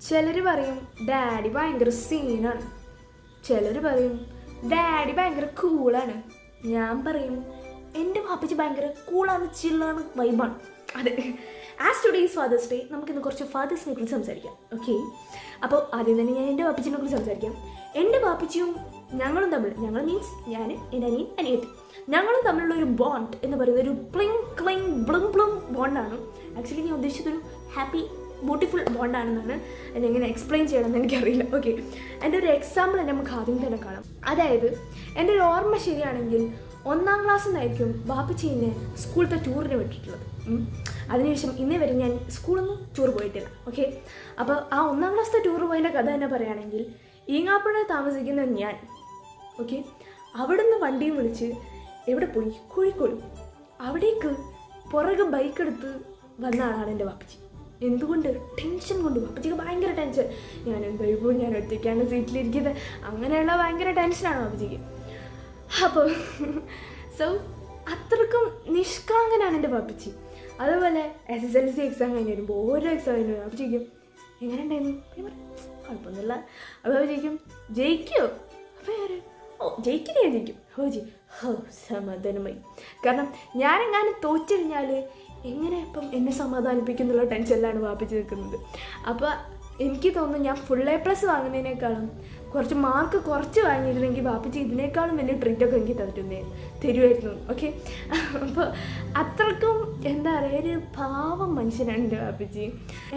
ചിലർ പറയും ഡാഡി ഭയങ്കര സീനാണ്, ചിലർ പറയും ഡാഡി ഭയങ്കര കൂളാണ്. ഞാൻ പറയും എൻ്റെ പാപ്പച്ചി ഭയങ്കര കൂളാണ്, ചില്ലാണ്, വൈബാണ്. അതെ, ആസ് ടുഡേയ്സ് ഫാദേഴ്സ് ഡേ നമുക്കിന്ന് കുറച്ച് ഫാദേഴ്സിനെ കുറിച്ച് സംസാരിക്കാം. ഓക്കെ, അപ്പോൾ ആദ്യം തന്നെ ഞാൻ എൻ്റെ പാപ്പച്ചിനെ കുറിച്ച് സംസാരിക്കാം. എൻ്റെ പാപ്പച്ചിയും ഞങ്ങളും തമ്മിൽ, ഞങ്ങൾ മീൻസ് ഞാൻ, എൻ്റെ അനിയൻ, അനിയത്തി, ഞങ്ങളും തമ്മിലുള്ള ഒരു ബോണ്ട് എന്ന് പറയുന്നത് ഒരു പ്ലിങ് ക്ലിങ് ബ്ലും ബ്ലും ബോണ്ടാണ്. ആക്ച്വലി ഞാൻ ഉദ്ദേശിച്ചതൊരു ഹാപ്പി ബ്യൂട്ടിഫുൾ ബോണ്ടാണെന്നാണ്. എന്നെ എങ്ങനെ എക്സ്പ്ലെയിൻ ചെയ്യണമെന്ന് എനിക്കറിയില്ല. ഓക്കെ, എൻ്റെ ഒരു എക്സാമ്പിൾ നമുക്ക് ആദ്യം തന്നെ കാണാം. അതായത് എൻ്റെ ഒരു ഓർമ്മ ശരിയാണെങ്കിൽ 1ാം ക്ലാസ്സിൽ നിന്നായിരിക്കും ബാപ്പച്ചി എന്നെ സ്കൂളിലത്തെ ടൂറിന് വിട്ടിട്ടുള്ളത്. അതിനുശേഷം ഇന്നേ വരെ ഞാൻ സ്കൂളൊന്നും ടൂർ പോയിട്ടില്ല. ഓക്കെ, അപ്പോൾ ആ 1ാം ക്ലാസ്സിലെ ടൂർ പോയതിൻ്റെ കഥ തന്നെ പറയുകയാണെങ്കിൽ, ഈങ്ങാപ്പുഴ താമസിക്കുന്ന ഞാൻ, ഓക്കെ, അവിടുന്ന് വണ്ടിയും വിളിച്ച് എവിടെ പോയി, കോഴിക്കോട്, അവിടേക്ക് പുറകെ ബൈക്കെടുത്ത് വന്ന ആളാണ് എൻ്റെ ബാപ്പച്ചി. എന്തുകൊണ്ട്? ടെൻഷൻ കൊണ്ട്. ബാപ്പച്ചിക്ക് ഭയങ്കര ടെൻഷൻ. ഞാൻ എന്തായിപ്പോൾ, ഞാൻ ഒറ്റയ്ക്കാണ് സീറ്റിലിരിക്കുന്നത്, അങ്ങനെയുള്ള ഭയങ്കര ടെൻഷനാണ് ബാപ്പച്ചിക്ക്. അപ്പോൾ അത്രക്കും നിഷ്കളങ്കനാണ് എൻ്റെ ബാപ്പച്ചി. അതുപോലെ SSLC എക്സാം കഴിഞ്ഞ് വരുമ്പോൾ ഓരോ എക്സാം കഴിഞ്ഞ് ബാപ്പച്ചിക്കും എങ്ങനെ ഉണ്ടായിരുന്നു, കുഴപ്പമൊന്നുമില്ല. അപ്പോൾ ബാപ്പച്ചിക്കും ജയിക്കുമോ, അപ്പോൾ ഞാൻ ജയിക്കില്ല, ഞാൻ ജയിക്കും. സമാധാനമായി. കാരണം ഞാനെങ്ങാനും തോറ്റു കഴിഞ്ഞാൽ എങ്ങനെ ഇപ്പം എന്നെ സമാധാനിപ്പിക്കുന്നുള്ള ടെൻഷനിലാണ് വാപ്പിച്ച് നിൽക്കുന്നത്. അപ്പോൾ എനിക്ക് തോന്നുന്നു ഞാൻ ഫുൾ A+ വാങ്ങുന്നതിനേക്കാളും കുറച്ച് മാർക്ക് കുറച്ച് വാങ്ങിയിരുന്നെങ്കിൽ വാപ്പിച്ച് ഇതിനേക്കാളും വലിയ ട്രീറ്റൊക്കെ എനിക്ക് തരുമായിരുന്നു. ഓക്കെ, അപ്പോൾ അത്രക്കും എന്താ പറയുക, ഒരു പാവം മനുഷ്യനാണ് എൻ്റെ വാപ്പിച്ചി.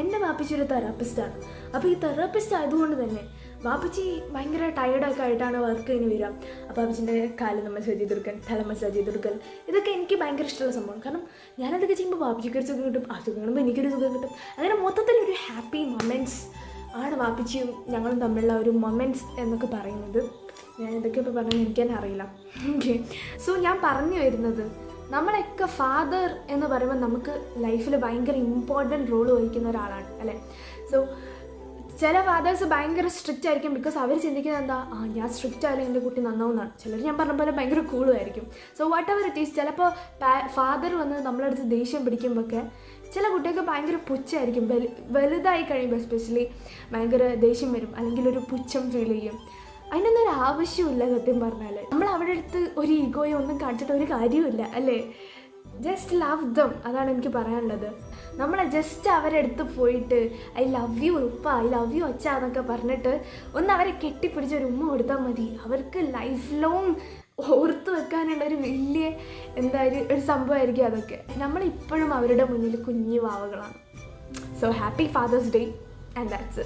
എൻ്റെ വാപ്പിച്ചി ഒരു തെറാപ്പിസ്റ്റാണ്. അപ്പോൾ ഈ തെറാപ്പിസ്റ്റ് ആയതുകൊണ്ട് തന്നെ വാപ്പച്ചി ഭയങ്കര ടയർഡൊക്കെ ആയിട്ടാണ് വർക്ക് കഴിഞ്ഞ് വരിക. അപ്പോൾ വാപ്പച്ചിൻ്റെ കാല് മസാജ് ചെയ്ത് കൊടുക്കൽ, തല മസാജ് ചെയ്ത് കൊടുക്കൽ, ഇതൊക്കെ എനിക്ക് ഭയങ്കര ഇഷ്ടമുള്ള സംഭവം. കാരണം ഞാനതൊക്കെ ചെയ്യുമ്പോൾ വാപ്പച്ചിക്ക് ഒരു സുഖം കിട്ടും, ആ സുഖം കാണുമ്പോൾ എനിക്കൊരു സുഖം കിട്ടും. അങ്ങനെ മൊത്തത്തിലൊരു ഹാപ്പി മൊമെൻറ്റ്സ് ആണ് വാപ്പച്ചിയും ഞങ്ങളും തമ്മിലുള്ള ഒരു മൊമെൻറ്റ്സ് എന്നൊക്കെ പറയുന്നത്. ഞാൻ ഇതൊക്കെ ഇപ്പോൾ പറഞ്ഞാൽ എനിക്ക് തന്നെ അറിയില്ല. ഓക്കെ, സോ ഞാൻ പറഞ്ഞു വരുന്നത്, നമ്മളൊക്കെ ഫാദർ എന്ന് പറയുമ്പോൾ നമുക്ക് ലൈഫിൽ ഭയങ്കര ഇമ്പോർട്ടൻറ്റ് റോൾ വഹിക്കുന്ന ഒരാളാണ് അല്ലേ. സോ ചില ഫാദേഴ്സ് ഭയങ്കര സ്ട്രിക്റ്റ് ആയിരിക്കും, ബിക്കോസ് അവർ ചിന്തിക്കുന്നത് എന്താ, ഞാൻ സ്ട്രിക്റ്റ് ആയാലും എൻ്റെ കുട്ടി നന്നാവുന്നതാണ്. ചിലർ ഞാൻ പറഞ്ഞ പോലെ ഭയങ്കര കൂളുമായിരിക്കും. So whatever it is, ചിലപ്പോൾ ഫാദർ വന്ന് നമ്മളടുത്ത് ദേഷ്യം പിടിക്കുമ്പോഴൊക്കെ ചില കുട്ടികൾക്ക് ഭയങ്കര പുച്ഛമായിരിക്കും. വലുതായി കഴിയുമ്പോൾ എസ്പെഷ്യലി ഭയങ്കര ദേഷ്യം വരും, അല്ലെങ്കിൽ ഒരു പുച്ഛം ഫീൽ ചെയ്യും. അതിനൊന്നും ഒരു ആവശ്യമില്ല. സത്യം പറഞ്ഞാൽ നമ്മൾ അവിടെ അടുത്ത് ഒരു ഈഗോയോ ഒന്നും കാണിച്ചിട്ട് ഒരു കാര്യമില്ല അല്ലേ. ജസ്റ്റ് ലവ് ദം, അതാണ് എനിക്ക് പറയാനുള്ളത്. നമ്മൾ ജസ്റ്റ് അവരുടെ അടുത്ത് പോയിട്ട് ഐ ലവ് യു ഉപ്പ, ഐ ലവ് യു അച്ഛ എന്നൊക്കെ പറഞ്ഞിട്ട് ഒന്ന് അവരെ കെട്ടിപ്പിടിച്ച് ഒരു ഉമ്മ കൊടുത്താൽ മതി. അവർക്ക് ലൈഫ് ലോങ് ഓർത്ത് വെക്കാനുള്ള ഒരു വലിയ ഒരു സംഭവമായിരിക്കും അതൊക്കെ. നമ്മളിപ്പോഴും അവരുടെ മുന്നിൽ കുഞ്ഞു വാവകളാണ്. So happy Father's Day and that's it.